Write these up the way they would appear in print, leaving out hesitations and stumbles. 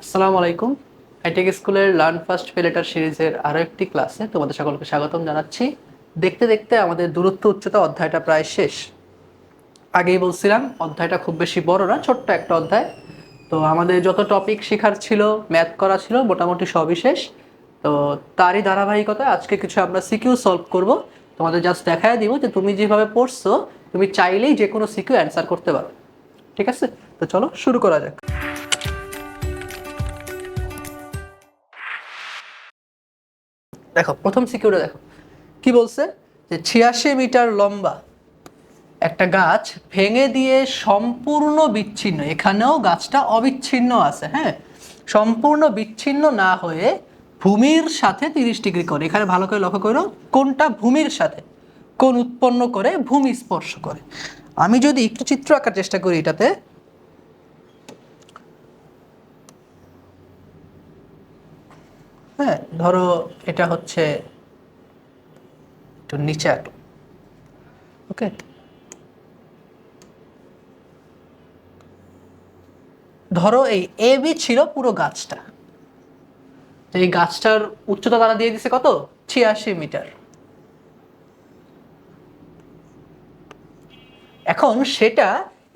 আসসালামু আলাইকুম। হাইটেক স্কুলের লার্ন ফার্স্ট পে লেটার সিরিজের আরও একটি ক্লাসে তোমাদের সকলকে স্বাগতম জানাচ্ছি। দেখতে দেখতে আমাদের দূরত্ব উচ্চতা অধ্যায়টা প্রায় শেষ। আগেই বলছিলাম অধ্যায়টা খুব বেশি বড় না, ছোট্ট একটা অধ্যায়। তো আমাদের যত টপিক শেখার ছিল, ম্যাথ করা ছিল, মোটামুটি সবই শেষ। তো তারই ধারাবাহিকতায় আজকে কিছু আমরা সিকিউ সলভ করব। তোমাদের জাস্ট দেখায় দিব যে তুমি যেভাবে পড়ছো তুমি চাইলেই যে কোনো সিকিউ অ্যান্সার করতে পারো। ঠিক আছে, তো চলো শুরু করা যাক। দেখো প্রথম সিকিউরিটি দেখো কি বলছে, যে 86 মিটার লম্বা একটা গাছ ভেঙে দিয়ে সম্পূর্ণ বিচ্ছিন্ন, এখানেও গাছটা অবিচ্ছিন্ন আছে, হ্যাঁ, সম্পূর্ণ বিচ্ছিন্ন না হয়ে ভূমির সাথে 30 ডিগ্রি করে, এখানে ভালো করে লক্ষ্য করো কোনটা ভূমির সাথে, কোন উৎপন্ন করে ভূমি স্পর্শ করে। আমি যদি একটু চিত্র আঁকার চেষ্টা করি এটাতে, হ্যাঁ ধরো এটা হচ্ছে একটু নিচে আঁকো, ওকে। ধরো এই এ বি ছিল পুরো গাছটা, এই গাছটার উচ্চতা তারা দিয়ে দিছে কত, 86 মিটার। এখন সেটা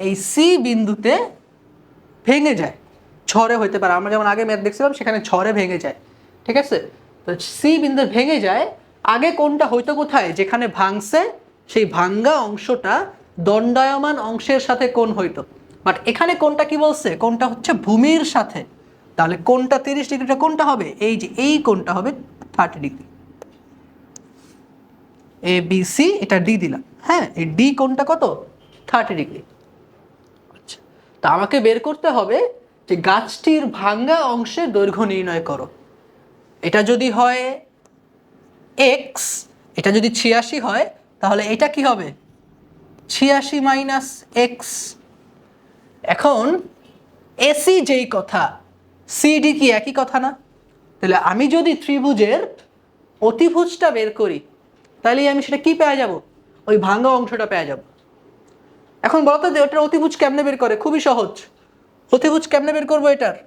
এই সি বিন্দুতে ভেঙে যায়, ঝড়ে হইতে পারে, আমরা যেমন আগে ম্যাথ দেখছিলাম সেখানে ঝড়ে ভেঙে যায়, ঠিক আছে। তো সি বিন্দু ভেঙে যায়, আগে কোনটা হইতো কোথায়, যেখানে ভাঙছে সেই ভাঙ্গা অংশটা দণ্ডায়মান অংশের সাথে কোণ হইতো, বাট এখানে কোনটা কি বলছে, কোনটা হচ্ছে ভূমির সাথে। তাহলে কোনটা 30 ডিগ্রিটা কোনটা হবে, এই যে এই কোনটা হবে 30 ডিগ্রি। এ বি সি এটা ডি দিলাম, হ্যাঁ এই ডি কোনটা কত, 30 ডিগ্রি। আচ্ছা, তা আমাকে বের করতে হবে যে গাছটির ভাঙ্গা অংশের দৈর্ঘ্য নির্ণয় করো। এটা যদি হয় এক্স, এটা যদি 86 হয়, তাহলে এটা কি হবে 86 মাইনাস এক্স। এখন এসি যেই কথা, সিডি কি একই কথা না? তাহলে আমি যদি ত্রিভুজের অতিভুজটা বের করি, তাহলে আমি সেটা কি পেয়ে যাব, ওই ভাঙ্গা অংশটা পেয়ে যাব। এখন বলতো যে ওটার অতিভুজ কেমনে বের করে, খুবই সহজ। অতিভুজ কেমনে বের করবো এটার,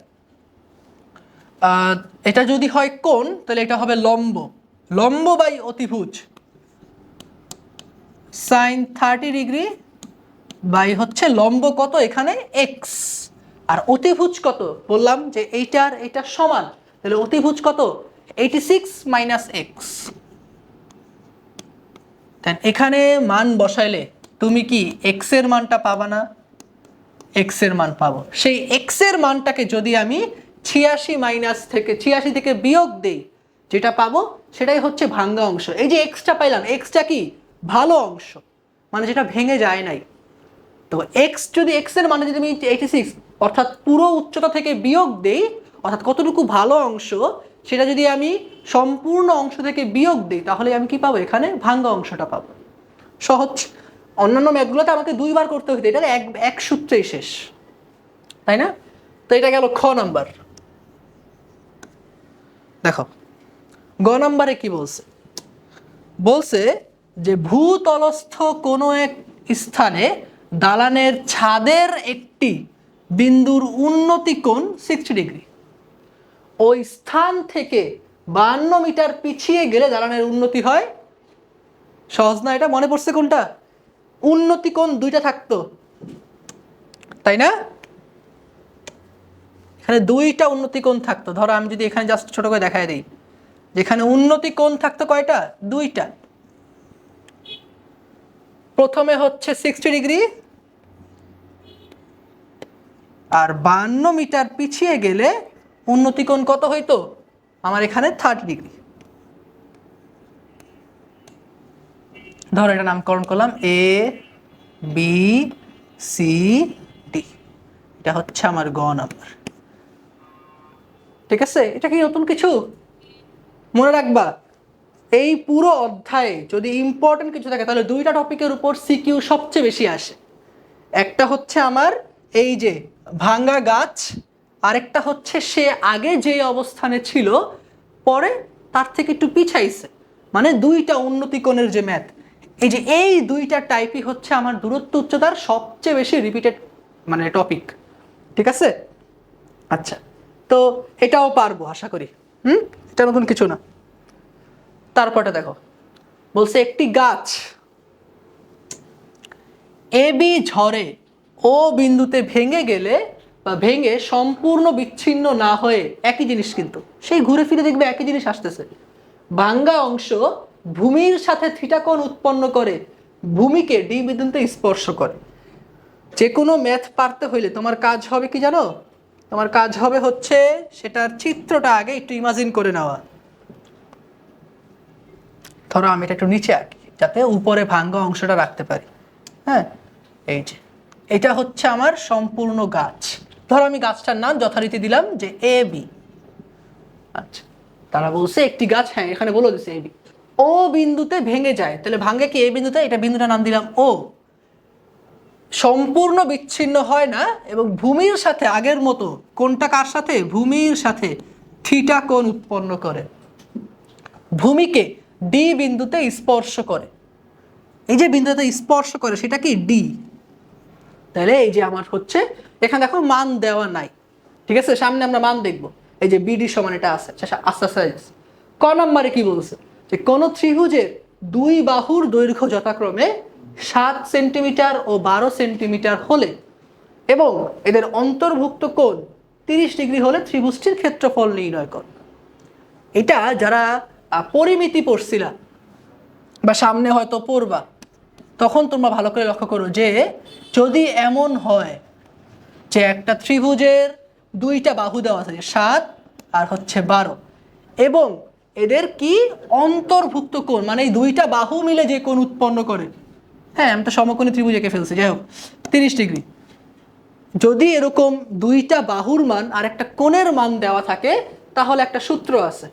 এটা যদি হয় কোণ তাহলে এটা হবে লম্ব, লম্ব বাই অতিভুজ, সাইন 30 ডিগ্রি বাই হচ্ছে লম্ব কত এখানে এক্স, আর অতিভুজ কত বললাম যে এইটার এটা সমান, তাহলে অতিভুজ কত 86 মাইনাস এক্স। এখানে মান বসাইলে তুমি কি এক্স এর মানটা পাবা না, এক্স এর মান পাবো। সেই এক্স এর মানটাকে যদি আমি 86 থেকে বিয়োগ দেই, যেটা পাবো সেটাই হচ্ছে ভাঙ্গা অংশ। এই যে এক্সটা পাইলাম, এক্সটা কি ভালো অংশ, মানে যেটা ভেঙে যায় নাই। তো এক্স যদি এক্স এর মানে যদি আমি 86 অর্থাৎ পুরো উচ্চতা থেকে বিয়োগ দেই, অর্থাৎ কতটুকু ভালো অংশ সেটা যদি আমি সম্পূর্ণ অংশ থেকে বিয়োগ দিই, তাহলে আমি কি পাবো, এখানে ভাঙ্গা অংশটা পাবো। সহজ। অন্যান্য ম্যাথগুলোতে আমাকে দুইবার করতে হতো, এটা এক এক সূত্রেই শেষ, তাই না? তো এটা গেল খ নাম্বার। দেখো গ নাম্বারে কি বলছে, বলছে যে ভূতলস্থ কোনো এক স্থানে দালানের ছাদের একটি বিন্দুর উন্নতি কোণ 60 ডিগ্রি। ওই স্থান থেকে 52 মিটার পিছিয়ে গেলে দালানের উন্নতি হয়, সহজ না এটা? মনে পড়ছে কোনটা, উন্নতি কোণ দুইটা থাকতো, তাই না? এখানে দুইটা উন্নতি কোণ থাকতো। ধরো আমি যদি এখানে জাস্ট ছোট করে দেখাই দিই, যেখানে উন্নতি কোণ থাকতো কয়টা, দুইটা। প্রথমে হচ্ছে 60 ডিগ্রি, আর 52 মিটার পিছিয়ে গেলে উন্নতি কোণ কত হইতো আমার, এখানে 30 ডিগ্রি। ধরো এটা নামকরণ করলাম এ বি সি ডি, এটা হচ্ছে আমার গ নাম্বার। ঠিক আছে, এটা কি নতুন কিছু? মনে রাখবা এই পুরো অধ্যায়ে যদি ইম্পর্টেন্ট কিছু থাকে তাহলে দুইটা টপিকের উপর সিকিউ সবচেয়ে বেশি আসে। একটা হচ্ছে আমার এই যে ভাঙ্গা গাছ, আরেকটা হচ্ছে সে আগে যে অবস্থানে ছিল পরে তার থেকে একটু পিছাইছে, মানে দুইটা উন্নতি কোণের যে ম্যাথ, এই যে এই দুইটা টাইপই হচ্ছে আমার দূরত্ব উচ্চতার সবচেয়ে বেশি রিপিটেড মানে টপিক। ঠিক আছে, আচ্ছা তো এটাও পারবো আশা করি। এটা নতুন কিছু না। তারপরটা দেখো, বলছে একটি গাছ এ বি ঝড়ে ও বিন্দুতে ভেঙে গেলে বা ভেঙে সম্পূর্ণ বিচ্ছিন্ন না হয়ে, একই জিনিস কিন্তু সেই ঘুরে ফিরে দেখবে একই জিনিস আসতেছে, ভাঙ্গা অংশ ভূমির সাথে থিটা কোণ উৎপন্ন করে ভূমিকে ডি বিন্দুতে স্পর্শ করে। যে কোনো ম্যাথ পারতে হইলে তোমার কাজ হবে কি জানো? তোমার কাজ হবে হচ্ছে সেটার চিত্রটা আগে একটু ইমাজিন করে নেওয়া। ধরো আমি এটা একটু নিচে আঁকি যাতে উপরে ভাঙ্গা অংশটা রাখতে পারি। হ্যাঁ, এই যে এটা হচ্ছে আমার সম্পূর্ণ গাছ। ধরো আমি গাছটার নাম যথারীতি দিলাম যে এ বি। আচ্ছা, তারা বলছে একটি গাছ, হ্যাঁ এখানে বলে দিচ্ছে এ বি, ও বিন্দুতে ভেঙে যায়, তাহলে ভাঙ্গে কি এই বিন্দুতে, এটা বিন্দুটার নাম দিলাম ও, সম্পূর্ণ বিচ্ছিন্ন হয় না এবং ভূমির সাথে আগের মতো, কোনটা কার সাথে, ভূমির সাথে থিটা কোণ উৎপন্ন করে ভূমিকে ডি বিন্দুতে স্পর্শ করে। এই যে বিন্দুতে স্পর্শ করে সেটা কি ডি। তাহলে এই যে আমার হচ্ছে এখানে দেখো মান দেওয়া নাই, ঠিক আছে, সামনে আমরা মান দেখবো। এই যে বিডি সমান এটা আছে, আস্তে আস্তে ক নম্বরে কি বলছে, যে কোন ত্রিভুজের দুই বাহুর দৈর্ঘ্য যথাক্রমে 7 সেন্টিমিটার ও 12 সেন্টিমিটার হলে এবং এদের অন্তর্ভুক্ত কোণ 30 ডিগ্রি হলে ত্রিভুজটির ক্ষেত্রফল নির্ণয় কর। এটা যারা পরিমিতি পড়ছিলা বা সামনে হয়তো পড়বা, তখন তোমরা ভালো করে লক্ষ্য করো যে যদি এমন হয় যে একটা ত্রিভুজের দুইটা বাহু দেওয়া আছে 7 আর হচ্ছে 12 এবং এদের কি অন্তর্ভুক্ত কোণ, মানে এই দুইটা বাহু মিলে যে কোণ উৎপন্ন করে, হ্যাঁ আমি তো সমকোণী ত্রিভুজ এঁকে ফেলছি, যাই হোক 30 ডিগ্রি, যদি এরকম দুইটা বাহুর মান আর একটা কোণের মান দেওয়া থাকে তাহলে একটা সূত্র আছে।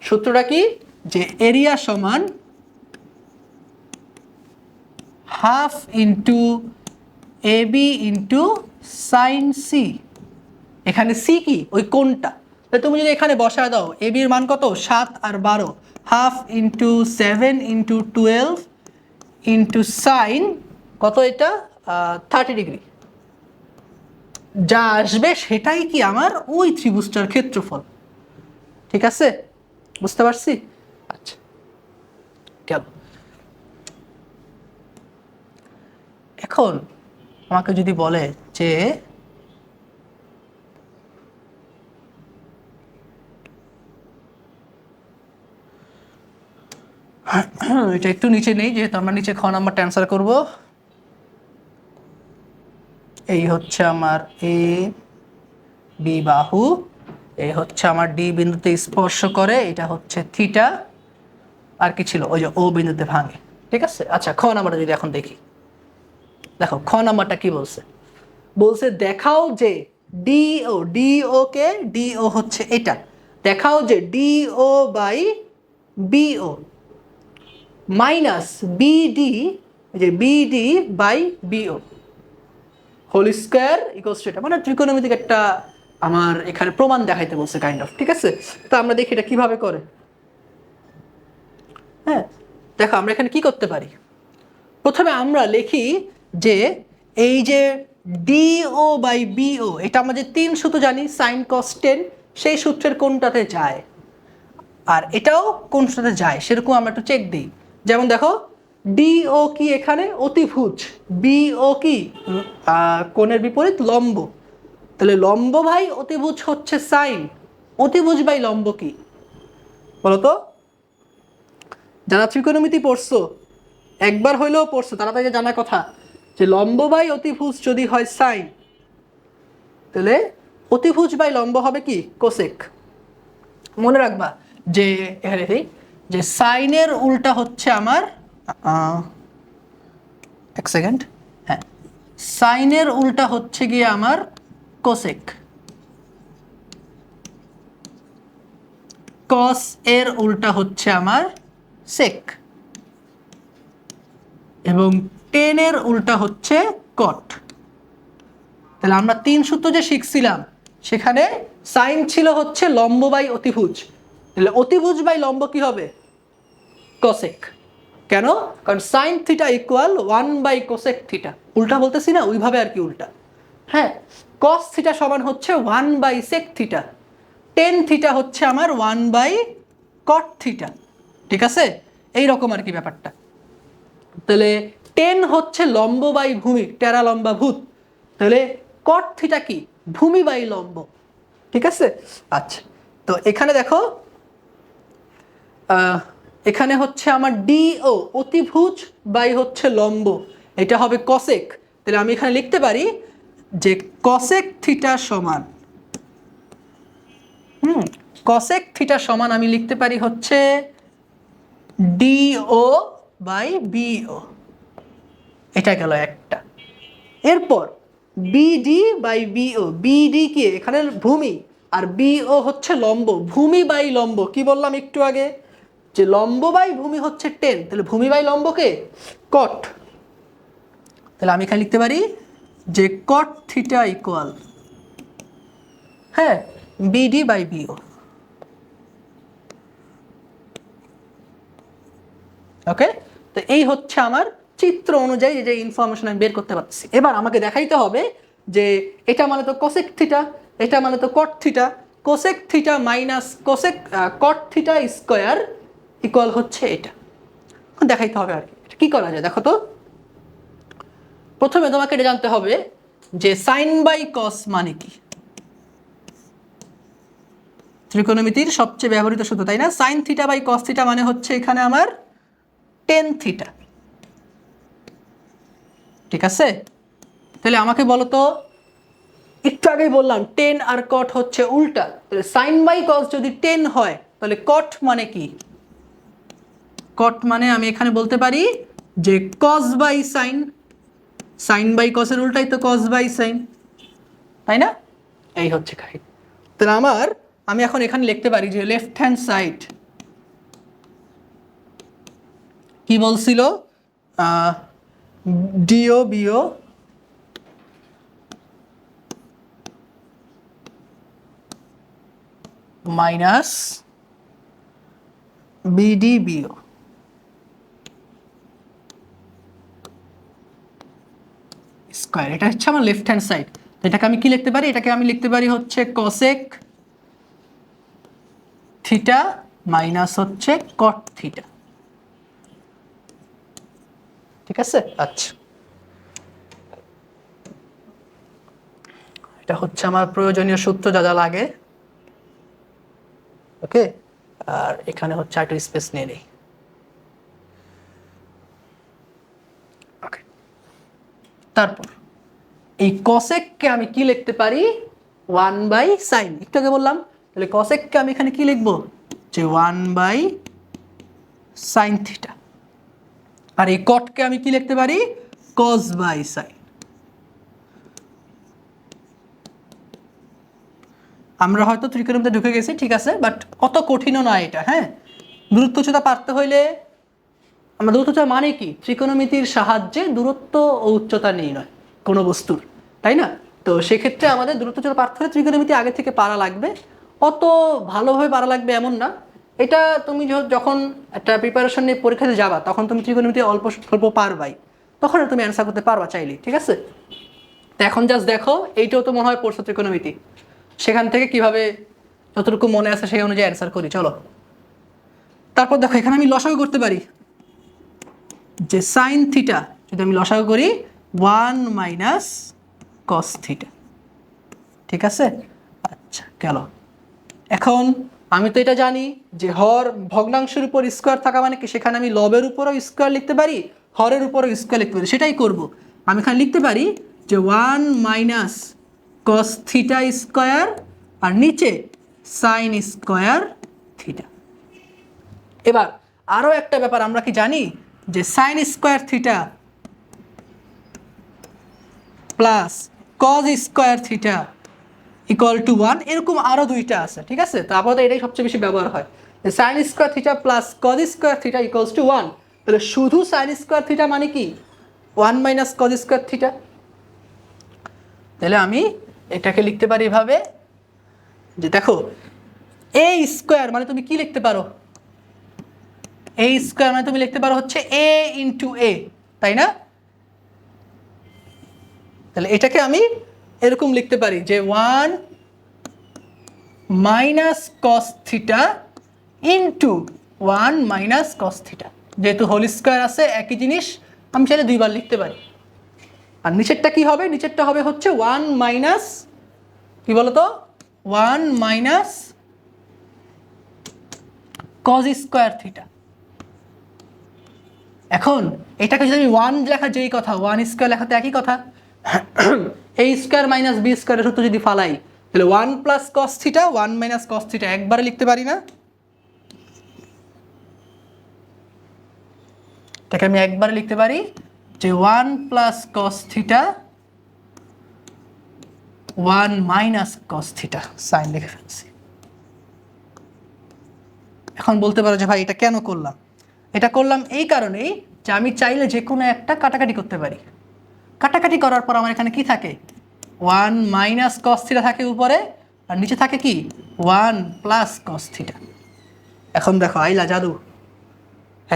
সূত্রটা কি, যে এরিয়া সমান half into A B into sign C. এখানে সি কি, ওই কোণটা, তাহলে তুমি যদি এখানে বসায় দাও এ বির মান কত 7 আর 12, half into 7 into 12 into sign কত, এটা 30 ডিগ্রি, যা আসবে সেটাই কি আমার ওই ত্রিভুজটার ক্ষেত্রফল। ঠিক আছে, বুঝতে পারছি? আচ্ছা, গেল। এখন আমাকে যদি বলে যে এটা একটু নিচে নেই, যেহেতু আমরা নিচে খ নাম্বারটা অ্যান্সার করব। এই হচ্ছে আমার এ বি বাহু, এই হচ্ছে আমার ডি বিন্দুতে স্পর্শ করে, এটা হচ্ছে থিটা, আর কি ছিল, ওই যে ও বিন্দুতে ভাঙে। ঠিক আছে, আচ্ছা খ নাম্বারটা যদি এখন দেখি, দেখো খ নাম্বারটা কি বলছে, বলছে দেখাও যে ডিও, ডিও কে, ডিও হচ্ছে এটা, দেখাও যে DO by BO minus BD, যে BD by BO whole square equals to এটা, মানে ত্রিকোণমিতিক একটা আমার এখানে প্রমাণ দেখাইতে বলছে কাইন্ড অফ। ঠিক আছে, তো আমরা দেখি এটা কিভাবে করে। হ্যাঁ, দেখো আমরা এখানে কি করতে পারি, প্রথমে আমরা লিখি যে এই যে ডিও বাই বিও, এটা আমরা যে 3 সূত্র জানি সাইন কস টেন, সেই সূত্রের কোনটাতে যায়, আর এটাও কোন সূত্রে যায় সেরকম আমরা একটু চেক দিই। যেমন দেখো ডিও কি, এখানে অতিভুজ, বিও কি কোণের বিপরীত লম্ব, তাহলে লম্ব ভাই অতিভুজ হচ্ছে সাইন, অতিভুজ বাই লম্ব কি বলতো? যারা ত্রিকোণমিতি পড়ছো, একবার হইলেও পড়ছো, তারা তাকে জানার কথা যে লম্ব বাই অতিভুজ যদি হয় সাইন, তাহলে অতিভুজ বাই লম্ব হবে কি কোসেক। মনে রাখবা যে এখানে যে সাইনের উল্টা হচ্ছে আমার এক সেকেন্ড, হ্যাঁ সাইনের উল্টা হচ্ছে গিয়ে আমার কোসেক, কস এর উল্টা হচ্ছে আমার সেক, এবং টেনের উল্টা হচ্ছে কট। তাহলে আমরা 3 সূত্র যে শিখছিলাম সেখানে সাইন ছিল হচ্ছে লম্ব বাই অতিভুজ, তাহলে অতিভুজ বাই লম্ব কি হবে কোসেক। কেন? কারণ sine theta equal 1 by cosec theta, উল্টা বলতেছি না, ওইভাবে আর কি উল্টা। হ্যাঁ, কস থিটা সমান হচ্ছে 1/sec থিটা, টেন থিটা হচ্ছে আমার 1/cot থিটা। ঠিক আছে, এইরকম আর কি ব্যাপারটা। তাহলে টেন হচ্ছে লম্ব বাই ভূমি, টেরা লম্বা ভূত। তাহলে কট থিটা কি, ভূমি বাই লম্ব। ঠিক আছে, আচ্ছা। তো এখানে দেখো এখানে হচ্ছে আমার ডিও অতিভুজ বাই হচ্ছে লম্ব, এটা হবে কসেক। তাহলে আমি এখানে লিখতে পারি যে কসেক থিটা সমান কসেক থিটা সমান আমি লিখতে পারি হচ্ছে ডিও বাই বিও। এটা গেল একটা। এরপর বিডি বাই বিও, বিডি কি এখানে ভূমি আর বিও হচ্ছে লম্ব, ভূমি বাই লম্ব। কি বললাম একটু আগে যে লম্ব বাই ভূমি হচ্ছে টেন, তাহলে ভূমি বাই লম্বকে কট। তাহলে আমি এখানে লিখতে পারি যে কট থিটা ইকুয়াল হ্যাঁ বিডি বাই বিও। ওকে, তো এই হচ্ছে আমার চিত্র অনুযায়ী যে ইনফরমেশন আমি বের করতে পারছি। এবার আমাকে দেখাইতে হবে যে এটা মানে তো কোসেক থিটা, এটা মানে তো কট theta, cosec theta minus cosec কট থিটা স্কোয়ার ইকুয়াল হচ্ছে এটা। দেখাইতে হবে আর কি। এটা কি করা যায় দেখো তো। প্রথমে তোমাকে এটা জানতে হবে যে সাইন বাই কস মানে কি। ত্রিকোণমিতির সবচেয়ে ব্যবহৃত সূত্র, তাই না? Sine theta by cos theta মানে হচ্ছে এখানে আমার টেন থিটা। ঠিক আছে, তাহলে আমাকে বলো তো, একটু আগেই বললাম টেন আর কট হচ্ছে উল্টা, তাহলে সাইন বাই কস যদি টেন হয় তাহলে কট মানে কি? কট মানে আমি এখানে বলতে পারি যে cos by sine, sine by কসের উল্টাই তো কস বাই সাইন, তাই না? এই হচ্ছে কাহিনী। তাহলে আমি এখন এখানে লিখতে পারি যে লেফট হ্যান্ড সাইড কি বলছিল, DO BO minus BD BO square, এটা হচ্ছে আমার লেফট হ্যান্ড সাইড। এটাকে আমি কি লিখতে পারি? এটাকে আমি লিখতে পারি হচ্ছে কসেক থিটা মাইনাস হচ্ছে কট থিটা। ঠিক আছে, আচ্ছা। এটা হচ্ছে আমার প্রয়োজনীয় সূত্র যা যা লাগে। ওকে, আর এখানে হচ্ছে একটু স্পেস নিয়ে নেই। ওকে, তারপর এই কসেককে আমি কি লিখতে পারি? 1/sin। একটু আগে বললাম, তাহলে কসেককে আমি এখানে কি লিখবো? যে 1/sin থিটা। আর এই কটকে আমি কি লিখতে পারি? cos by sine. আমরা হয়তো ত্রিকোণমিতিতে ঢুকে গেছি, ঠিক আছে, বাট অত কঠিনও নয় এটা। হ্যাঁ, দূরত্ব উচ্চতা পারতে হইলে আমরা দূরত্ব উচ্চতা মানে কি? ত্রিকোণমিতির সাহায্যে দূরত্ব ও উচ্চতা নির্ণয় কোনো বস্তুর, তাই না? তো সেক্ষেত্রে আমাদের দূরত্ব উচ্চতা পারতে হলে ত্রিকোণমিতি আগে থেকে পারা লাগবে। অত ভালোভাবে পারা লাগবে এমন না। এটা তুমি যখন একটা প্রিপারেশন নিয়ে পরীক্ষাতে যাবা তখন তুমি ত্রিকোণমিতি অল্প স্বল্প পারবাই, তখন তুমি অ্যান্সার করতে পারবা চাইলে। ঠিক আছে, তো এখন জাস্ট দেখো, এইটাও তো মনে হয় পড়ছো ত্রিকোণমিতি, সেখান থেকে কিভাবে যতটুকু মনে আছে সেই অনুযায়ী অ্যান্সার করি। চলো, তারপর দেখো এখানে আমি লসাগু করতে পারি যে সাইন থিটা যদি আমি লসাগু করি 1 - cos থিটা। ঠিক আছে, আচ্ছা গেল। এখন আমি তো এটা জানি যে হর ভগ্নাংশের উপর স্কোয়ার থাকা মানে কি, সেখানে আমি লবের উপরও স্কোয়ার লিখতে পারি, হরের উপরও স্কোয়ার লিখতে পারি। সেটাই করব। আমি এখানে লিখতে পারি যে 1 - cos থিটা স্কোয়ার আর নিচে সাইন স্কোয়ার থিটা। এবার আরও একটা ব্যাপার আমরা কি জানি যে sine square theta plus cos square theta equal to 1, এরকম আরও দুইটা আছে। ঠিক আছে, তো আপাতত এটাই সবচেয়ে বেশি ব্যবহার হয় যে sine square theta plus cos square theta equals to 1। তাহলে শুধু সাইন স্কোয়ার থিটা মানে কি 1 - cos স্কোয়ার থিটা। তাহলে আমি এটাকে লিখতে পারি এভাবে যে দেখো এ স্কোয়ার মানে তুমি কি লিখতে পারো? এ স্কোয়ার মানে তুমি লিখতে পারো হচ্ছে এ ইন্টু এ, তাই না? তাহলে এটাকে আমি এরকম লিখতে পারি যে 1 minus cos theta into 1 minus cos theta, যেহেতু হোল স্কোয়ার আছে একই জিনিস আমি চাইলে দুইবার লিখতে পারি। আর নিচেরটা কি হবে? নিচেরটা হবে হচ্ছে 1 মাইনাস কি বলতো 1 মাইনাস কজ স্কোয়ার থিটা। এখন এটাকে যদি আমি 1 লেখা যেই কথা 1 স্কোয়ার লেখাতে একই কথা, এ স্কোয়ার মাইনাস বি স্কোয়ারের সূত্র যদি ফালাই তাহলে 1 plus cos theta 1 minus cos theta একবারে লিখতে পারি না? এটাকে আমি একবারে লিখতে পারি যে 1 plus cos theta 1 minus cos theta, sine লিখে ফেলছি। এখন বলতে পারো যে ভাই এটা কেন করলাম? এটা করলাম এই কারণেই যে আমি চাইলে যে কোনো একটা কাটাকাটি করতে পারি। কাটাকাটি করার পর আমার এখানে কি থাকে 1 মাইনাস কস থিটা থাকে উপরে, আর নিচে থাকে কি 1 প্লাস কস থিটা। এখন দেখো আইলা জাদু,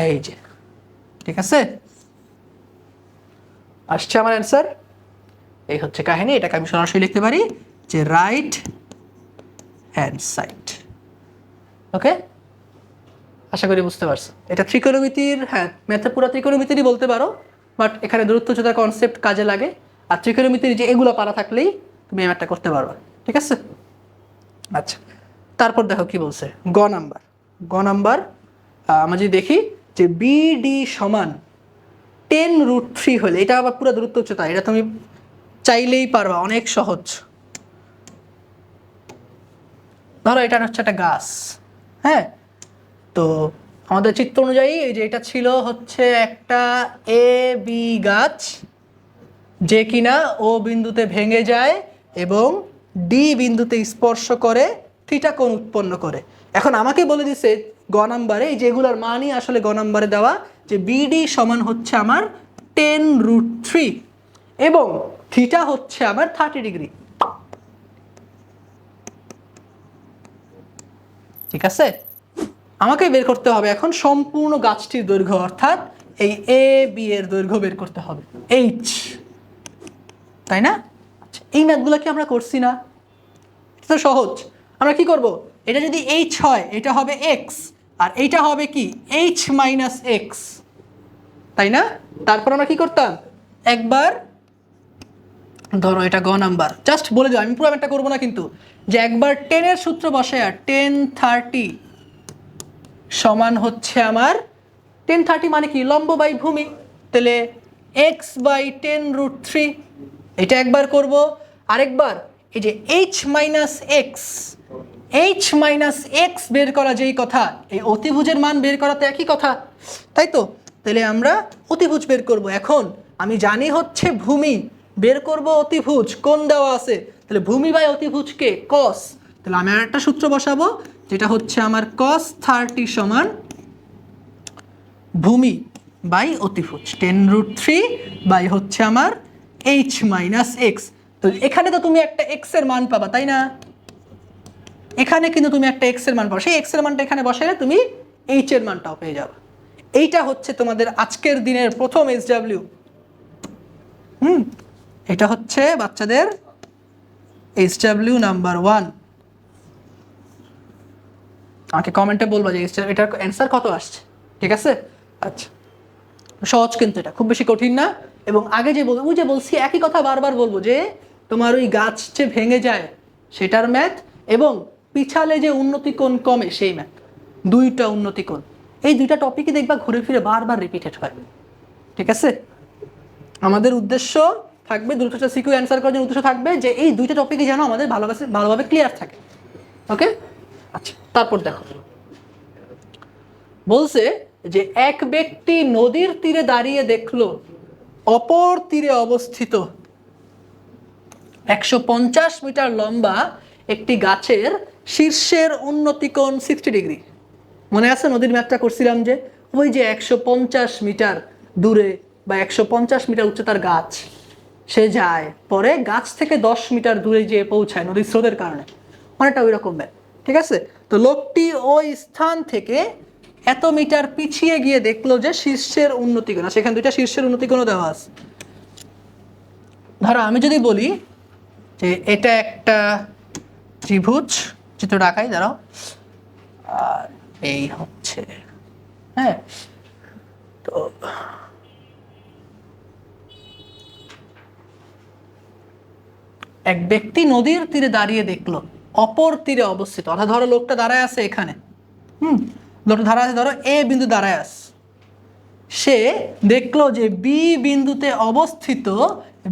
এই যে ঠিক আছে আসছে আমার অ্যান্সার। এই হচ্ছে কাহিনী। এটাকে আমি সরাসরি লিখতে পারি যে রাইট হ্যান্ড সাইড। ওকে, আশা করি বুঝতে পারছো। এটা ত্রিকোণমিতির, হ্যাঁ ম্যাথে পুরো ত্রিকোণমিতিরই বলতে পারো, বাট এখানে দূরত্ব উচ্চতার কনসেপ্ট কাজে লাগে। আর ত্রিকোণমিতির যে এগুলো পারা থাকলেই তুমি এই ম্যাথটা করতে পারবা, ঠিক আছে? আচ্ছা, তারপর দেখো কি বলছে গ নাম্বার। গ নাম্বার আমরা যদি দেখি যে বিডি সমান 10√3 হলে, এটা আবার পুরো দূরত্ব উচ্চতা, এটা তুমি চাইলেই পারবা, অনেক সহজ। ধরো এটা হচ্ছে একটা গাছ, হ্যাঁ, তো আমাদের চিত্র অনুযায়ী এই যে এটা ছিল হচ্ছে একটা এ বি গাছ, যে কিনা ও বিন্দুতে ভেঙে যায় এবং ডি বিন্দুতে স্পর্শ করে থিটা কোণ উৎপন্ন করে। এখন আমাকে বলে দিছে গ নাম্বারে, এই যে এগুলোর মানই আসলে গ নাম্বারে দেওয়া, যে বিডি সমান হচ্ছে আমার 10√3 এবং থিটা হচ্ছে আমার 30 ডিগ্রি। ঠিক আছে, আমাকে বের করতে হবে এখন সম্পূর্ণ গাছটির দৈর্ঘ্য, অর্থাৎ এই এ বি এর দৈর্ঘ্য বের করতে হবে, এইচ, তাই না? আচ্ছা, এই ম্যাথগুলো কি আমরা করছি না? এটা তো সহজ। আমরা কি করব, এটা যদি এইচ হয় এটা হবে এক্স, আর এইটা হবে কি এইচ মাইনাস এক্স, তাই না? তারপর আমরা কি করতাম, একবার ধরো এটা গ নাম্বার, জাস্ট বলে দাও, আমি পুরো ম্যাথটা করবো না কিন্তু, যে একবার 10 এর সূত্র বসায় আর 10/30 সমান হচ্ছে আমার 10/30 মানে কি লম্ব বাই ভূমি, তাহলে x/10√3, এটা একবার করব। আরেকবার এই যে এইচ মাইনাস এক্স বের করা যেই কথা, এই অতিভুজের মান বের করাতে একই কথা, তাই তো? তাহলে আমরা অতিভুজ বের করব। এখন আমি জানি হচ্ছে ভূমি, বের করব অতিভুজ, কোণ দেওয়া আছে, তাহলে ভূমি বাই অতিভুজকে কস, তাহলে আমি আর একটা সূত্র বসাবো যেটা হচ্ছে আমার cos 30 সমান ভূমি বাই অতিভুজ 10√3 বাই হচ্ছে আমার এইচ মাইনাস এক্স। তো এখানে তো তুমি একটা এক্স এর মান পাবা, তাই না? এখানে কিন্তু তুমি একটা এক্স এর মান পাবা, সেই এক্স এর মানটা এখানে বসালে তুমি এইচ এর মানটাও পেয়ে যাবে। এইটা হচ্ছে তোমাদের আজকের দিনের প্রথম SW। এটা হচ্ছে বাচ্চাদের SW নাম্বার 1। আমাকে কমেন্টে বলবো যে এটার অ্যান্সার কত আসছে, ঠিক আছে? আচ্ছা, সহজ কিন্তু, এটা খুব বেশি কঠিন না। এবং আগে যে ওই যে বলছি একই কথা বারবার বলবো, যে তোমার ওই গাছ যে ভেঙে যায় সেটার ম্যাথ এবং পিছালে যে উন্নতি কোণ কমে সেই ম্যাথ, দুইটা উন্নতি কোণ, এই দুইটা টপিকই দেখবা ঘুরে ফিরে বারবার রিপিটেড হয়, ঠিক আছে? আমাদের উদ্দেশ্য থাকবে দুটো সিকিউ অ্যান্সার করার জন্য, উদ্দেশ্য থাকবে যে এই দুইটা টপিকই যেন আমাদের ভালোভাবে ক্লিয়ার থাকে। ওকে, আচ্ছা, তারপর দেখো বলছে যে এক ব্যক্তি নদীর তীরে দাঁড়িয়ে দেখলো অপর তীরে অবস্থিত 150 মিটার লম্বা একটি গাছের শীর্ষের উন্নতি কোণ 60 ডিগ্রি। মনে আছে নদীর ম্যাথটা করছিলাম, যে ওই যে 150 মিটার দূরে বা 150 মিটার উচ্চতার গাছ, সে যায় পরে গাছ থেকে 10 মিটার দূরে যেয়ে পৌঁছায় নদীর স্রোতের কারণে, অনেকটা ওই রকম ম্যাথ, ঠিক আছে? তো লোকটি ওই স্থান থেকে এত মিটার পিছিয়ে গিয়ে দেখলো যে শীর্ষের উন্নতি কোণ, সেখানে দুইটা শীর্ষের উন্নতি কোণও দেওয়া আছে। ধরো আমি যদি বলি যে এটা একটা ত্রিভুজ, চিত্র আঁকাই দাঁড়াও, আর এই হচ্ছে, হ্যাঁ, তো এক ব্যক্তি নদীর তীরে দাঁড়িয়ে দেখলো, অপর তীরে অবস্থিত, অর্থাৎ ধরো লোকটা দাঁড়ায় আছে এখানে, লোকটা দাঁড়ায় আছে, ধরো এ বিন্দু দাঁড়ায় আছে, সে দেখলো যে বি বিন্দুতে অবস্থিত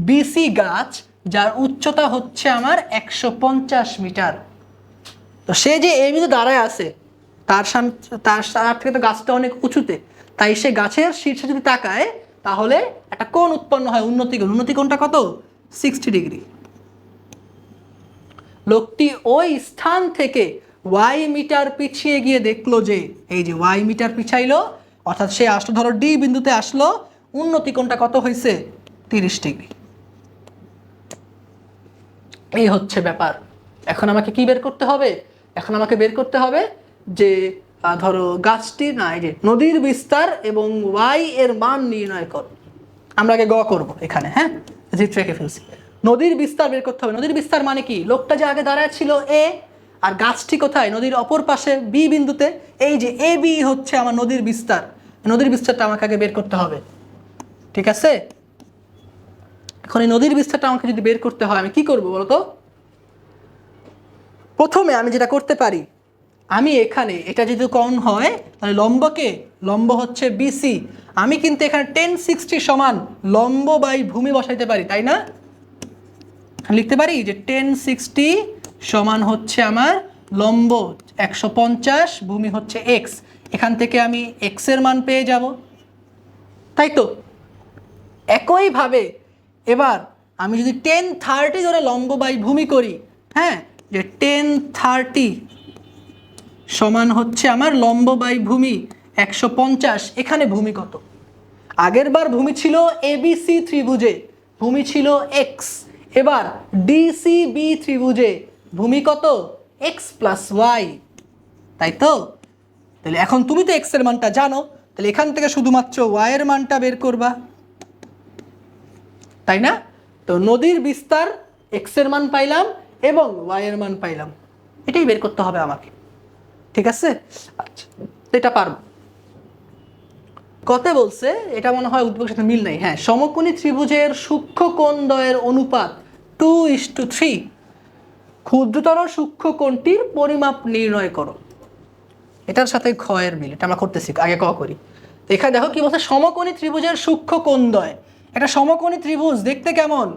বিসি গাছ, যার উচ্চতা হচ্ছে আমার 150 মিটার। তো সে যে এ বিন্দু দাঁড়ায় আছে, তার থেকে তো গাছটা অনেক উঁচুতে, তাই সে গাছের শীর্ষে যদি তাকায় তাহলে একটা কোণ উৎপন্ন হয়, উন্নতি কোণটা কত? 60 ডিগ্রি। লোকটি ওই স্থান থেকে ওয়াই মিটার পিছিয়ে গিয়ে দেখলো যে এই যে ওয়াই মিটার পিছাইলো, অর্থাৎ সে আসলো, ধরো ডি বিন্দুতে আসলো, উন্নতি কোণটা কত হয়েছে? 30 ডিগ্রি। এই হচ্ছে ব্যাপার। এখন আমাকে কি বের করতে হবে? এখন আমাকে বের করতে হবে যে ধরো গাছটির না, এই যে নদীর বিস্তার এবং ওয়াই এর মান নির্ণয় কর। আমরা আগে গ করব এখানে, হ্যাঁ, জিত রেখে ফেলছি। নদীর বিস্তার বের করতে হবে। নদীর বিস্তার মানে কি? লোকটা যে আগে দাঁড়ায় ছিল এ, আর গাছটি কোথায়? নদীর অপর পাশে বি বিন্দুতে। এই যে এ বি হচ্ছে আমার নদীর বিস্তার। নদীর বিস্তারটা আমাকে আগে বের করতে হবে, ঠিক আছে? এখন এই নদীর বিস্তারটা আমাকে যদি বের করতে হয়, আমি কি করব বলতো? প্রথমে আমি যেটা করতে পারি, আমি এখানে এটা যদি কোণ হয় তাহলে লম্বকে, লম্ব হচ্ছে বিসি, আমি কিন্তু এখানে 1060 সমান লম্ব বাই ভূমি বসাইতে পারি, তাই না? লিখতে পারি যে 1060 সমান হচ্ছে আমার লম্ব 150, ভূমি হচ্ছে এক্স। এখান থেকে আমি এক্স এর মান পেয়ে যাব, তাই তো? একইভাবে এবার আমি যদি 1030 ধরে লম্ব বাই ভূমি করি, হ্যাঁ, যে 1030 সমান হচ্ছে আমার লম্ব বাই ভূমি 150, এখানে ভূমি কত? আগের বার ভূমি ছিল এবিসি ত্রিভুজে, ভূমি ছিল এক্স। এবার ডিসিবি ত্রিভুজে ভূমি কত? এক্স প্লাস ওয়াই, তাই তো? তাহলে এখন তুমি তো এক্স এর মানটা জানো, তাহলে এখান থেকে শুধুমাত্র ওয়াই এর মানটা বের করবা, তাই না? তো নদীর বিস্তার এক্স এর মান পাইলাম এবং ওয়াই এর মান পাইলাম, এটাই বের করতে হবে আমাকে, ঠিক আছে? আচ্ছা, এটা পারবো। কত বলছে? এটা মনে হয় উদ্দীপকের সাথে মিল নাই। হ্যাঁ, সমকোণী ত্রিভুজের সূক্ষ্ম কোণদ্বয়ের অনুপাত 2:3, ক্ষুদ্রতর সূক্ষ্ম কোণটির পরিমাপ নির্ণয় করো। এটার সাথে খ এর মিল, এটা আমরা করতেছি, আগে ক করি। এখানে দেখো কি বলছে, সমকোণী ত্রিভুজের সূক্ষ্ম কোণদ্বয়। একটা সমকোণী ত্রিভুজ দেখতে কেমন?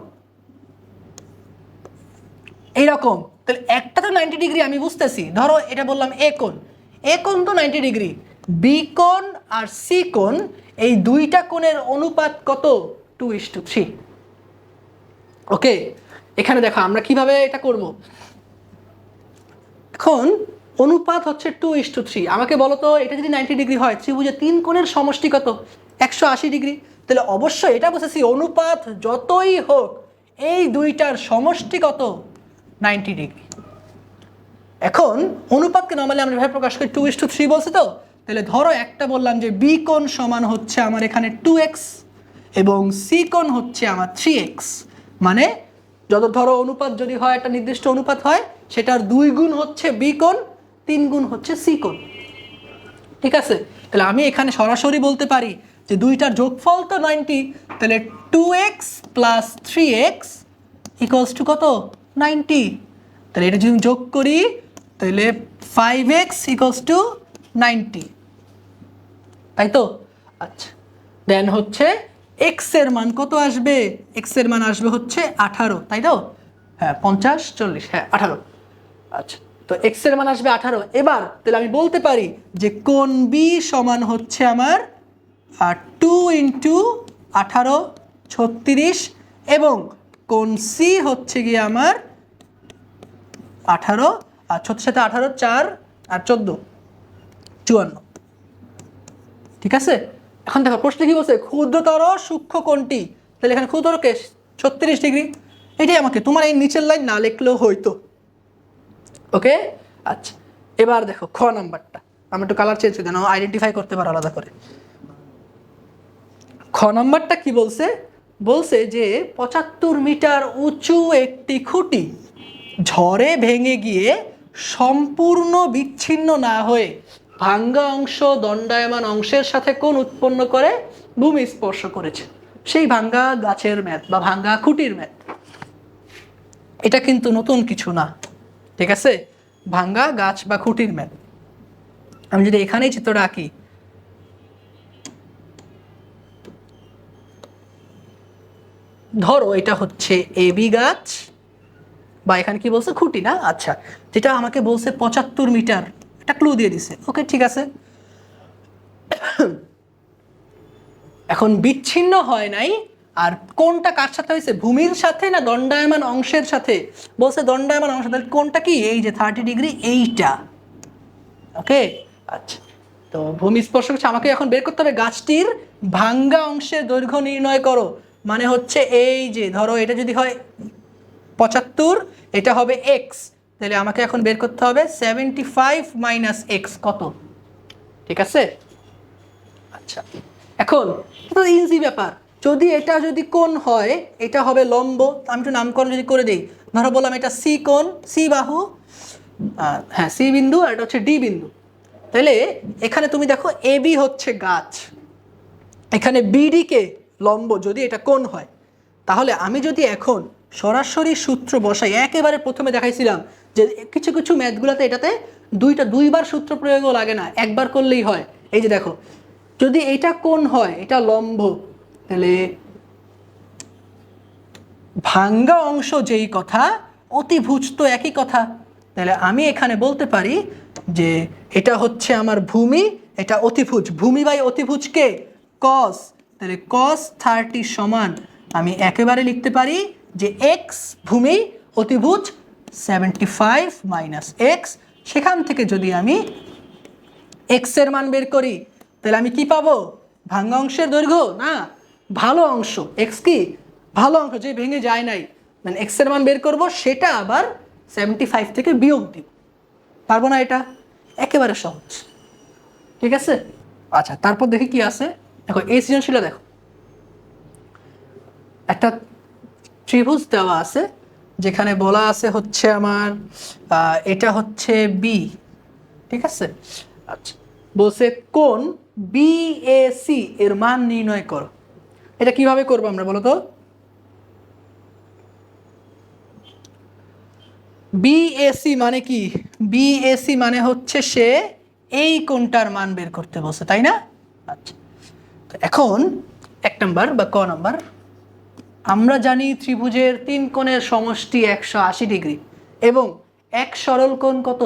এইরকম। তাহলে একটা তো 90 ডিগ্রি আমি বুঝতেছি, ধরো এটা বললাম এ কোণ, এ কোণ তো 90 ডিগ্রি, বি কোণ আর সি কোণ, এই দুইটা কোণের অনুপাত কত? 2:3। ওকে, এখানে দেখো আমরা কিভাবে এটা করব। এখন অনুপাত হচ্ছে 2:3, আমাকে বলো তো এটা যদি 90 ডিগ্রি হয়, ত্রিভুজের তিন কোণের সমষ্টি কত? 180 ডিগ্রি। তাহলে অবশ্যই এটা বুঝেছি, অনুপাত যতই হোক এই দুইটার সমষ্টি কত? 90 ডিগ্রি। এখন অনুপাতকে নর্মালি আমরা এভাবে প্রকাশ করি, 2:3 বলছে তো। তাহলে ধরো একটা বললাম যে বি কোণ সমান হচ্ছে আমার এখানে 2x এবং সি কোণ হচ্ছে আমার 3x, মানে যত ধরো অনুপাত যদি হয়, একটা নির্দিষ্ট অনুপাত হয়, সেটার 2 গুণ হচ্ছে বি কোণ, 3 গুণ হচ্ছে সি কোণ, ঠিক আছে? তাহলে আমি এখানে সরাসরি বলতে পারি যে দুইটার যোগফল তো 90, তাহলে 2x plus 3x equals to কত? 90। তাহলে এটা যদি যোগ করি তাহলে 5x ইকুয়ালস টু 90, তাই তো? আচ্ছা, দেন হচ্ছে এক্স এর মান কত আসবে? এক্স এর মান আসবে হচ্ছে 18, তাই তো? হ্যাঁ, 50 40, হ্যাঁ 18। আচ্ছা, তো এক্স এর মান আসবে 18। এবার তাহলে আমি বলতে পারি যে কোণ বি সমান হচ্ছে আমার 2 ইন্টু 18 36, এবং কোণ সি হচ্ছে গিয়ে আমার 18, আর 36 সাথে 18 4 আর 14 54, ঠিক আছে? এখন দেখো প্রশ্ন কি বলছে, ক্ষুদ্রতর সূক্ষ্ম কোণটি, তাহলে এখানে ক্ষুদ্রতরকে 36 ডিগ্রি, এটাই আমাকে, তোমার এই নিচের লাইন না লিখলেও হইতো। ওকে, আচ্ছা, এবার দেখো খ নাম্বারটা, আমি একটু কালার চেঞ্জ করে দেন, আইডেন্টিফাই করতে পারো আলাদা করে। খ নাম্বারটা কি বলছে? বলছে যে 75 মিটার উঁচু একটি খুঁটি ঝড়ে ভেঙে গিয়ে সম্পূর্ণ বিচ্ছিন্ন না হয়ে ভাঙ্গা অংশ দণ্ডায়মান অংশের সাথে কোণ উৎপন্ন করে ভূমি স্পর্শ করেছে। সেই ভাঙ্গা গাছের ম্যাথ বা ভাঙ্গা খুঁটির ম্যাথ। এটা কিন্তু নতুন কিছু না, ঠিক আছে? ভাঙ্গা গাছ বা খুঁটির ম্যাথ। আমি যদি এখানেই চিত্রটা আঁকি, ধরো এটা হচ্ছে এবি গাছ, বা এখানে কি বলছে খুঁটি না, আচ্ছা, যেটা আমাকে বলছে 75 মিটার, একটা ক্লু দিয়ে দিছে, ওকে ঠিক আছে। এখন বিচ্ছিন্ন হয় নাই, আর কোনটা কার সাথে হয়েছে, ভূমির সাথে না দণ্ডায়মান অংশের সাথে? বলছে দণ্ডায়মান অংশ, তাহলে কোনটা কি, এই যে 30 ডিগ্রি এইটা, ওকে। আচ্ছা, তো ভূমি স্পর্শ করছে, আমাকে এখন বের করতে হবে গাছটির ভাঙ্গা অংশের দৈর্ঘ্য নির্ণয় করো। মানে হচ্ছে এই যে ধরো এটা যদি হয় 75, এটা হবে এক্স, তাহলে আমাকে এখন বের করতে হবে 75 মাইনাস এক্স কত, ঠিক আছে? আচ্ছা, এখন এটা ইজি ব্যাপার, যদি এটা যদি কোণ হয় এটা হবে লম্ব, আমি একটু নামকরণ যদি করে দিই, ধরো বললাম এটা সি কোণ, সি বাহু, হ্যাঁ সি বিন্দু, আর এটা হচ্ছে ডি বিন্দু। তাহলে এখানে তুমি দেখো এবি হচ্ছে গাছ, এখানে বিডি কে লম্ব, যদি এটা কোণ হয়। তাহলে আমি যদি এখন সরাসরি সূত্র বসাই, একেবারে প্রথমে দেখাইছিলাম যে কিছু কিছু ম্যাথগুলোতে এটাতে দুইবার সূত্র প্রয়োগও লাগে না, একবার করলেই হয়। এই যে দেখো, যদি এটা কোণ হয়, এটা লম্ব, তাহলে ভাঙ্গা অংশ যেই কথা, অতিভুজ তো একই কথা। তাহলে আমি এখানে বলতে পারি যে এটা হচ্ছে আমার ভূমি, এটা অতিভুজ, ভূমি বাই অতিভুজকে কস, তাহলে কস 30 সমান আমি একেবারে লিখতে পারি যে এক্স ভূমি, অতিভুজ 75 মাইনাস এক্স। সেখান থেকে যদি আমি এক্স এর মান বের করি, তাহলে আমি কি পাবো, ভাঙ্গা অংশের দৈর্ঘ্য না ভালো অংশ, এক্স কি ভালো অংশ যে ভেঙে যায় নাই, মানে এক্স এর মান বের করব, সেটা আবার 75 থেকে বিয়োগ দিব, পারবো না? এটা একেবারে সহজ, ঠিক আছে? আচ্ছা, তারপর দেখি কি আছে। দেখো এই সৃজনশীলটা দেখো, একটা ত্রিভুজ দেওয়া আছে যেখানে বলা আছে হচ্ছে আমার এটা হচ্ছে বি, ঠিক আছে? আচ্ছা, বলছে কোণ বিএসি এর মান নির্ণয় করো। এটা কিভাবে করবো আমরা বলো তো? বিএসি মানে কি? বিএসি মানে হচ্ছে সে এই কোণটার মান বের করতে বলছে, তাই না? আচ্ছা, তো এখন 1 নাম্বার বা ক নাম্বার, আমরা জানি ত্রিভুজের 3 কোণের সমষ্টি 180 ডিগ্রি এবং এক সরল কোণ কত,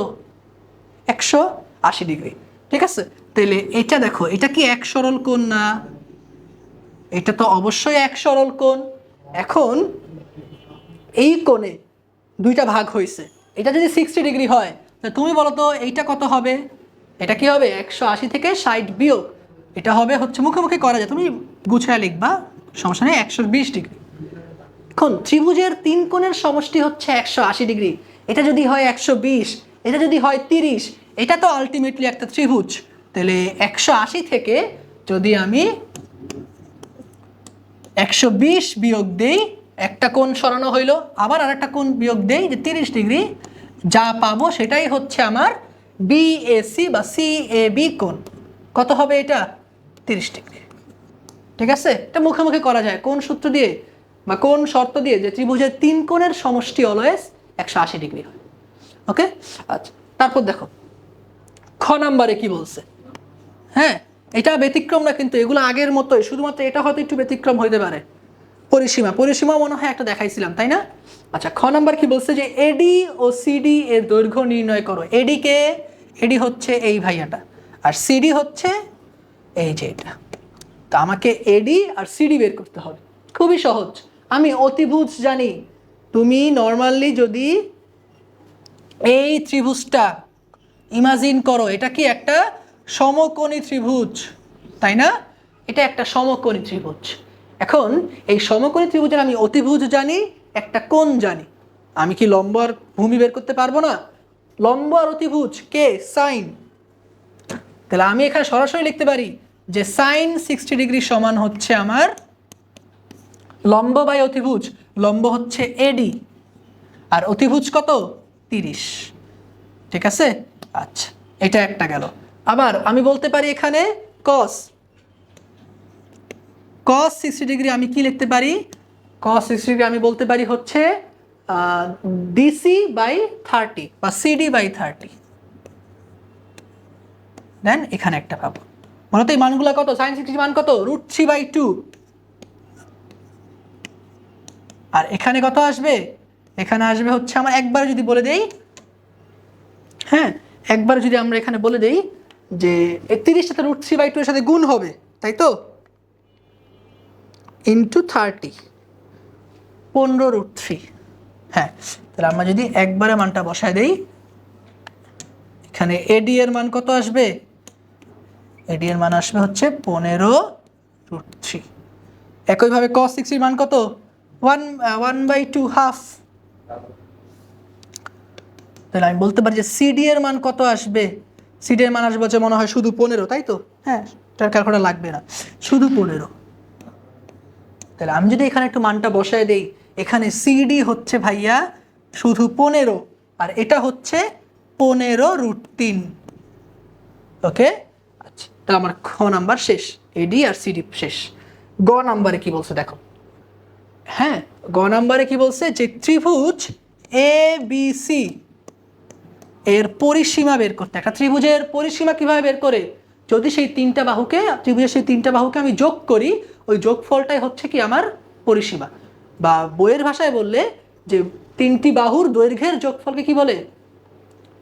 180 ডিগ্রি, ঠিক আছে? তাহলে এটা দেখো, এটা কি এক সরল কোণ না? এটা তো অবশ্যই এক সরল কোণ। এখন এই কোণে দুইটা ভাগ হয়েছে, এটা যদি 60 ডিগ্রি হয়, তাহলে তুমি বলো তো এইটা কত হবে? এটা কি হবে, 180 থেকে 60 বিয়োগ, এটা হবে হচ্ছে মুখে করা যায়, তুমি গুছায় লিখবা, সমস্যা নেই, 120 ডিগ্রি। এখন ত্রিভুজের 3 কোণের সমষ্টি হচ্ছে 180 ডিগ্রি, এটা যদি হয় 120, এটা যদি হয় 30, এটা তো আলটিমেটলি একটা ত্রিভুজ। তাহলে 180 থেকে যদি আমি 120 বিয়োগ দেই, একটা কোণ সরানো হইলো, আবার আর একটা কোণ বিয়োগ দেই যে 30 ডিগ্রি, যা পাবো সেটাই হচ্ছে আমার বিএসি বা সিএবি কোণ। কত হবে এটা? 30 ডিগ্রি, ঠিক আছে? এটা মুখে করা যায়, কোন সূত্র দিয়ে বা কোন শর্ত দিয়ে, যে ত্রিভুজের 3 কোণের সমষ্টি অলওয়েজ 180 ডিগ্রি হয়, ওকে। আচ্ছা, তারপর দেখো খ নাম্বারে কি বলছে। হ্যাঁ, এটা ব্যতিক্রম না কিন্তু, এগুলো আগের মতোই, শুধুমাত্র এটা হয়তো একটু ব্যতিক্রম হইতে পারে। পরিসীমা মনে হয় একটা দেখাইছিলাম, তাই না? আচ্ছা, খ নাম্বার কি বলছে যে এডি ও সিডি এর দৈর্ঘ্য নির্ণয় করো। এডি হচ্ছে এই ভাইয়াটা, আর সিডি হচ্ছে এই যে এটা। তো আমাকে এডি আর সিডি বের করতে হবে, খুবই সহজ, আমি অতিভুজ জানি। তুমি নর্মালি যদি এই ত্রিভুজটা ইমাজিন করো, এটা কি একটা সমকোণী ত্রিভুজ, তাই না? এটা একটা সমকোণী ত্রিভুজ। এখন এই সমকোণী ত্রিভুজের আমি অতিভুজ জানি, একটা কোণ জানি, আমি কি লম্ব আর ভূমি বের করতে পারবো না? লম্ব আর অতিভুজ কে, সাইন। তাহলে আমি এখানে সরাসরি লিখতে পারি যে সাইন 60 ডিগ্রি সমান হচ্ছে আমার লম্ব বাই অতিভুজ, লম্ব হচ্ছে এডি আর অতিভুজ কত 30, ঠিক আছে। আচ্ছা, এটা একটা গেল। আবার আমি বলতে পারি এখানে cos 60 ডিগ্রি আমি কি লিখতে পারি, cos 60 ডিগ্রি আমি বলতে পারি হচ্ছে ডিসি বাই 30 বা সিডি বাই 30। দেন এখানে একটা পাবো, মনে তো এই মানগুলো কত, sin 60 মান কত √3/2, আর এখানে কত আসবে, এখানে আসবে হচ্ছে আমার একবার যদি বলে দেই, হ্যাঁ একবার যদি আমরা এখানে বলে দেই যে 30 সাথে √3/2 এর সাথে গুণ হবে, তাই তো, ইন্টু 30, 15√3। হ্যাঁ, তাহলে আমরা যদি একবারে মানটা বসায় দেই, এখানে এডি এর মান কত আসবে, এডি এর মান আসবে হচ্ছে 15√3। একইভাবে cos 60 এর মান কত 1/2 হাফ, তাহলে আমি বলতে পারি যে সিডি এর মান কত আসবে, সিডি এর মান আসবে হচ্ছে মনে হয় শুধু 15, তাই তো, হ্যাঁ তার ক্যালকুলেটর লাগবে না, শুধু 15। তাহলে আমি যদি এখানে একটু মানটা বসায় দেই, এখানে সিডি হচ্ছে ভাইয়া শুধু 15 আর এটা হচ্ছে 15√3। ওকে, আচ্ছা তাহলে আমার খ নাম্বার শেষ, এডি আর সিডি শেষ। গ নাম্বারে কি বলছে দেখো, হ্যাঁ গ নাম্বারে কি বলছে যে ত্রিভুজ এ বি সি এর পরিসীমা বের করতে। একটা ত্রিভুজের পরিসীমা কিভাবে বের করে, যদি সেই তিনটা বাহুকে, ত্রিভুজের সেই তিনটা বাহুকে আমি যোগ করি, ওই যোগফলটাই হচ্ছে কি আমার পরিসীমা, বা বইয়ের ভাষায় বললে যে তিনটি বাহুর দৈর্ঘ্যের যোগফলকে কি বলে,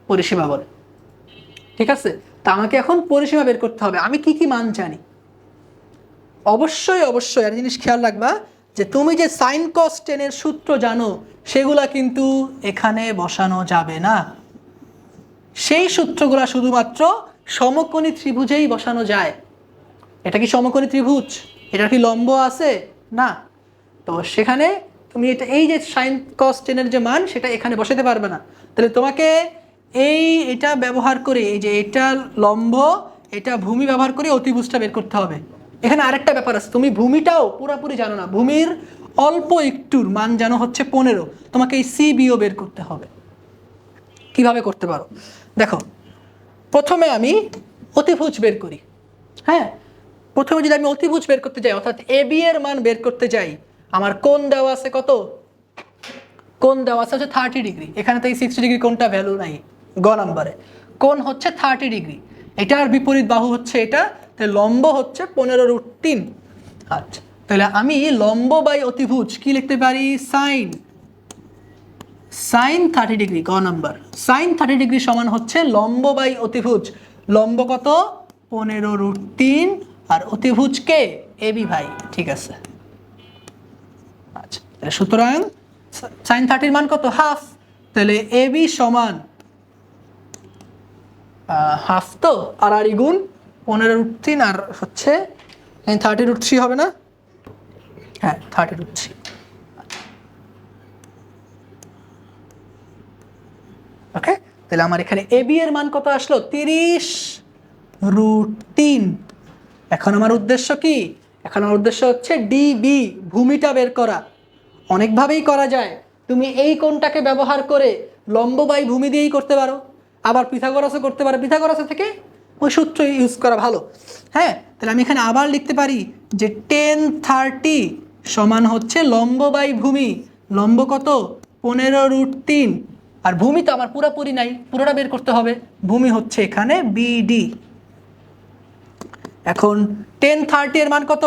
পরিসীমা বলে, ঠিক আছে। তা আমাকে এখন পরিসীমা বের করতে হবে, আমি কি কি মান জানি। অবশ্যই অবশ্যই একটা জিনিস খেয়াল রাখবা যে তুমি যে sin cos 10 এর সূত্র জানো সেগুলা কিন্তু এখানে বসানো যাবে না, সেই সূত্রগুলো শুধুমাত্র সমকোণী ত্রিভুজেই বসানো যায়। এটা কি সমকোণী ত্রিভুজ, এটা কি লম্ব আছে না, তো সেখানে তুমি এটা এই যে sin cos 10 এর যে মান সেটা এখানে বসাতে পারবে না। তাহলে তোমাকে এটা ব্যবহার করে, এই যে এটা লম্ব এটা ভূমি ব্যবহার করে অতিভুজটা বের করতে হবে। এখানে আরেকটা ব্যাপার আছে, তুমি ভূমিটাও পুরোপুরি জানো না, ভূমির অল্প একটুর মান জানো হচ্ছে 15, তোমাকে এই সিবিও বের করতে হবে। কিভাবে করতে পারো দেখো, প্রথমে আমি অতিভুজ বের করি। হ্যাঁ, প্রথমে যদি আমি অতিভুজ বের করতে যাই, অর্থাৎ এবি এর মান বের করতে যাই, আমার কোণ দেওয়া আছে কত, কোণ দেওয়া আছে হচ্ছে 30 ডিগ্রি, এখানে তো এই 60 ডিগ্রি কোণটা ভ্যালু নাই, গ নাম্বারে কোণ হচ্ছে 30 ডিগ্রি, এটার বিপরীত বাহু হচ্ছে এটা, তাহলে লম্ব হচ্ছে 15√3। আচ্ছা, তাহলে আমি লম্ব বাই অতিভুজ কি লিখতে পারি, সাইন 30 ডিগ্রি, গ নাম্বার সাইন 30 ডিগ্রি সমান হচ্ছে লম্ব বাই অতিভুজ, লম্ব কত 15√3 আর অতিভুজ কে এবি ভাই, ঠিক আছে। আচ্ছা, তাহলে সুতরাং সাইন 30 মান কত হাফ, তাহলে এবি সমান হাফ, তো আর গুণ 15√3 আর হচ্ছে 30√3 হবে না, হ্যাঁ 30√3। ওকে, তাহলে আমার এখানে এবি এর মান কত আসলো 30√3। এখন আমার উদ্দেশ্য কি, এখন আমার উদ্দেশ্য হচ্ছে ডিবি ভূমিটা বের করা। অনেকভাবেই করা যায়, তুমি এই কোণটাকে ব্যবহার করে লম্ব বাই ভূমি দিয়েই করতে পারো, আবার পিথাগোরাসও করতে পারো, পিথাগোরাস থেকে ওই সূত্র ইউজ করা ভালো। হ্যাঁ, তাহলে আমি এখানে আবার লিখতে পারি যে tan 30 সমান হচ্ছে লম্ব বাই ভূমি, লম্ব কত 15√3, আর ভূমি তো আমার পুরোপুরি নাই, পুরোটা বের করতে হবে, ভূমি হচ্ছে এখানে বিডি। এখন tan 30 এর মান কত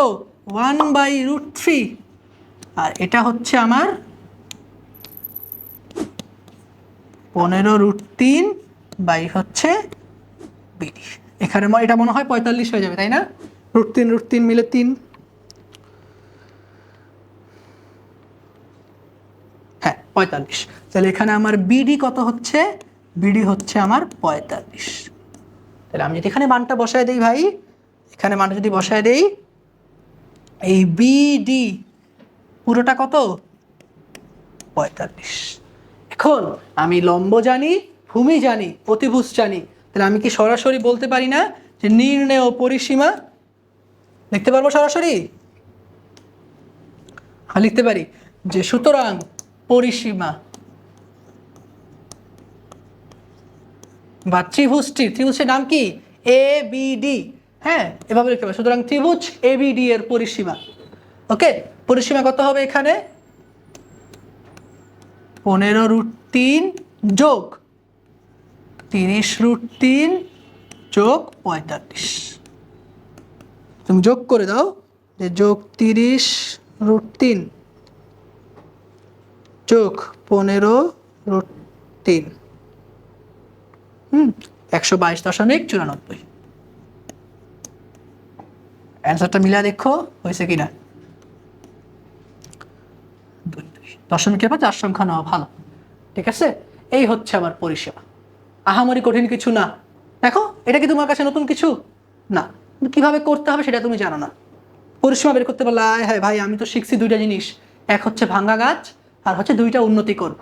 1/√3, আর এটা হচ্ছে আমার 15√3 বাই হচ্ছে বিডি। এখানে এটা মনে হয় 45 হয়ে যাবে, তাই না, √3 মিলে 3, হ্যাঁ 45। তাহলে এখানে আমার বিডি কত হচ্ছে, বিডি হচ্ছে আমার 45। তাহলে আমি যদি এখানে মানটা বসায় দেই ভাই, এখানে মানটা যদি বসায় দেই, এই বিডি পুরোটা কত 45। এখন আমি লম্ব জানি, ভূমি জানি, অতিভুজ জানি, তাহলে আমি কি সরাসরি বলতে পারি না যে নির্ণেয় পরিসীমা, লিখতে পারবো সরাসরি, লিখতে পারি যে সুতরাং পরিসীমা বা ত্রিভুজের নাম কি এ বি ডি। হ্যাঁ, এভাবে লিখতে পারি সুতরাং ত্রিভুজ এ বি ডি এর পরিসীমা। ওকে, পরিসীমা কত হবে এখানে 15√3 যোগ 30√3 যোগ 45। তুমি যোগ করে দাও যে যোগ 30√3 যোগ 15√3 122.94। অ্যান্সারটা মিলা দেখো হয়েছে কিনা। দশমিকের পর 4 সংখ্যা নেওয়া ভালো। ঠিক আছে, এই হচ্ছে আমার পরিসীমা। আহামরি কঠিন কিছু না। দেখো, এটা কি তোমার কাছে নতুন কিছু না, কিভাবে করতে হবে সেটা তুমি জানো না। পরিসীমা বের করতে পারলে হ্যাঁ ভাই আমি তো শিখছি দুইটা জিনিস, এক হচ্ছে ভাঙ্গা গাছ আর হচ্ছে দুইটা উন্নতিকোণ,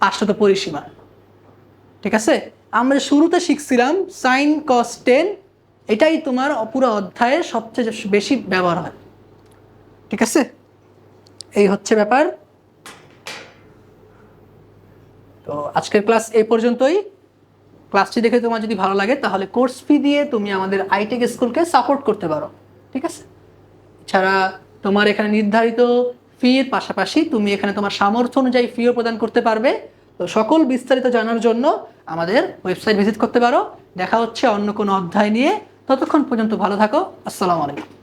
আসলে তো পরিসীমা। ঠিক আছে, আমরা শুরুতে শিখছিলাম সাইন কস টেন, এটাই তোমার পুরো অধ্যায়ের সবচেয়ে বেশি ব্যবহার হয়। ঠিক আছে, এই হচ্ছে ব্যাপার। তো আজকের ক্লাস এই পর্যন্তই। ক্লাসটি দেখে তোমার যদি ভালো লাগে তাহলে কোর্স ফি দিয়ে তুমি আমাদের আইটেক স্কুলকে সাপোর্ট করতে পারো। ঠিক আছে, এছাড়া তোমার এখানে নির্ধারিত ফির পাশাপাশি তুমি এখানে তোমার সামর্থ্য অনুযায়ী ফিও প্রদান করতে পারবে। তো সকল বিস্তারিত জানার জন্য আমাদের ওয়েবসাইট ভিজিট করতে পারো। দেখা হচ্ছে অন্য কোনো অধ্যায় নিয়ে। ততক্ষণ পর্যন্ত ভালো থাকো। আসসালামু আলাইকুম।